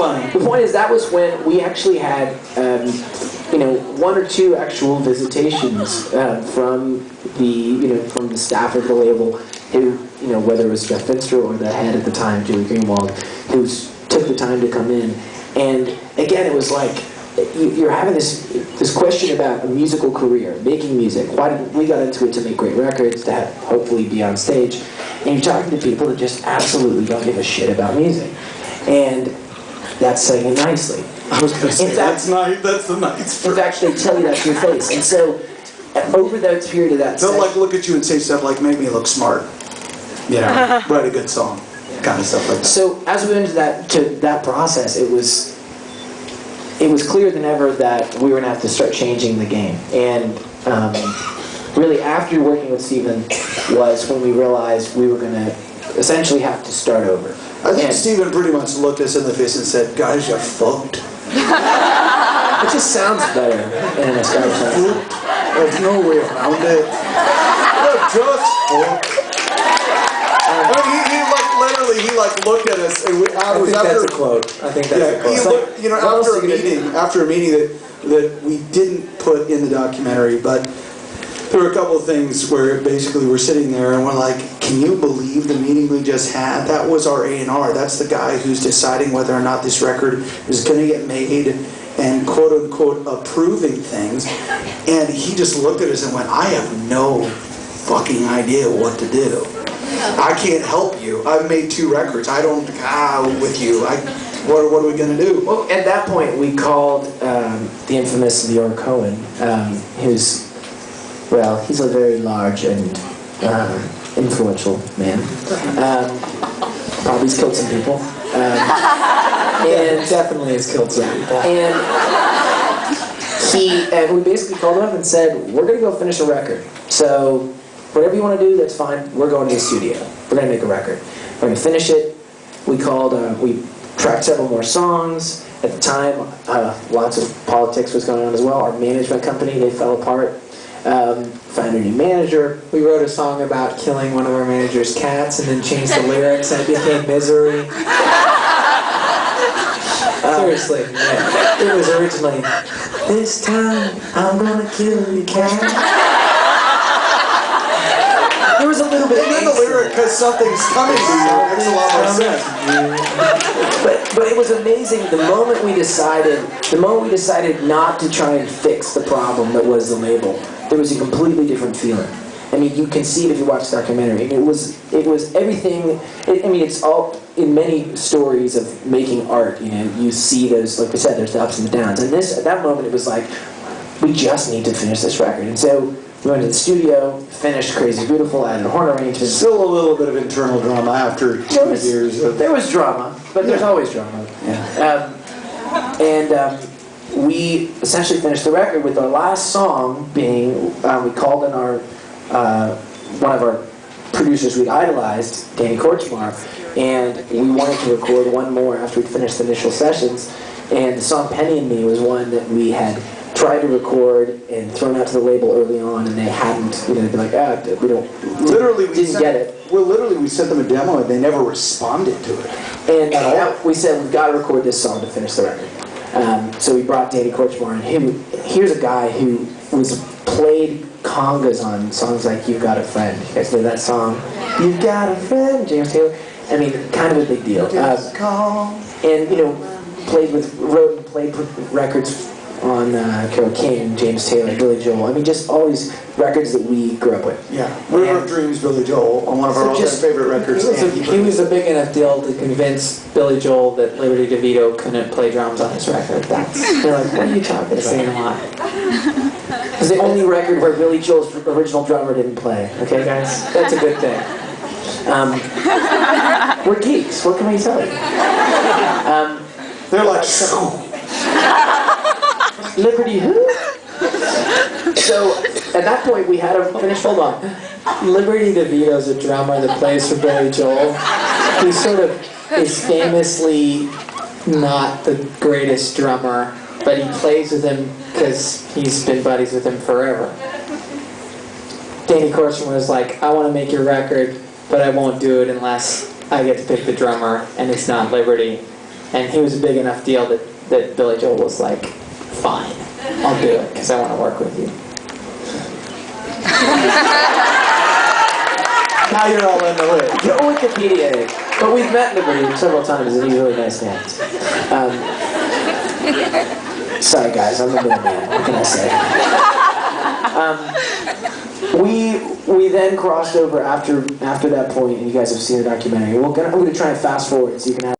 funny. The point is, that was when we actually had, one or two actual visitations from the staff of the label, who, whether it was Jeff Finster or the head at the time, Julie Greenwald, who took the time to come in. And again, it was like, you're having this question about a musical career, making music. Why did we got into it to make great records, to have, hopefully be on stage, and you're talking to people that just absolutely don't give a shit about music. And that's saying it nicely. I was going to say, that's nice. That's the nice. In fact, they tell you that to your face. And so, over that period of that, they'll like look at you and say stuff like, "Make me look smart," write a good song, kind of stuff like that. So as we went into that process, it was clear than ever that we were going to have to start changing the game. And really, after working with Steven, was when we realized we were going to essentially have to start over. I think Steven pretty much looked us in the face and said, "Guys, you're fucked." It just sounds better in a Scottish. There's no way around it. You're just fucked. He looked at us, and that's a quote. I think that's a quote. He looked, after a meeting that we didn't put in the documentary, but there were a couple of things where basically we're sitting there and we're like, "Can you believe the meeting we just had? That was our A&R. That's the guy who's deciding whether or not this record is going to get made and quote-unquote approving things." And he just looked at us and went, "I have no fucking idea what to do. I can't help you. I've made 2 records. I don't, with you. What are we going to do?" Well, at that point, we called the infamous Leora Cohen, who's, well, he's a very large and influential man. Probably has killed some people. And definitely has killed some people. And we basically called him up and said, "We're going to go finish a record. So whatever you want to do, that's fine. We're going to the studio. We're going to make a record. We're going to finish it." We tracked several more songs. At the time, lots of politics was going on as well. Our management company, they fell apart. Found a new manager. We wrote a song about killing one of our manager's cats and then changed the lyrics and it became Misery. Seriously. Yeah. It was originally, "This time I'm gonna kill your cat." There was a little bit of and then the lyric, "Because something's coming to you," makes a lot more sense. But it was amazing the moment we decided not to try and fix the problem that was the label. There was a completely different feeling. I mean, you can see it if you watch the documentary. It was everything. It's all in many stories of making art. You see those, like we said, there's the ups and the downs. And at that moment, it was like, we just need to finish this record. And so we went to the studio, finished Crazy Beautiful, added horn arrangements. Still a little bit of internal drama after 2 years. There was drama, but there's always drama. Yeah. We essentially finished the record with our last song being, we called in our one of our producers we'd idolized, Danny Korchmar, and we wanted to record one more after we'd finished the initial sessions. And the song "Penny and Me" was one that we had tried to record and thrown out to the label early on, and they hadn't, they'd be like, we don't, didn't get it. Well, literally, we sent them a demo and they never responded to it. And we said, we've got to record this song to finish the record. So we brought Danny Korchmar, and here's a guy who played congas on songs like "You've Got a Friend." You guys know that song? "You've Got a Friend," James Taylor. I mean, kind of a big deal. And, wrote and played records on Carole King, James Taylor, Billy Joel. I mean, just all these records that we grew up with. Yeah, River of Dreams, Billy Joel, on one of our all-time favorite records. He was a big enough deal to convince Billy Joel that Liberty DeVito couldn't play drums on his record. They're like, "What are you talking about?" Saying a lot. It's the only record where Billy Joel's original drummer didn't play. Okay, guys? That's a good thing. We're geeks. What can we tell you? They're like, Liberty who? So, at that point, we had to finish. Hold on. Liberty DeVito's a drummer that plays for Billy Joel. He sort of is famously not the greatest drummer, but he plays with him because he's been buddies with him forever. Danny Korchmar was like, "I want to make your record, but I won't do it unless I get to pick the drummer, and it's not Liberty." And he was a big enough deal that Billy Joel was like, fine, I'll do it because I want to work with you. Now you're all in the loop. Go Wikipedia it. But we've met Liberty several times, and he's really nice man. Sorry, guys, I'm the middleman. What can I say? We then crossed over after that point, and you guys have seen the documentary. I'm going to try and fast forward so you can have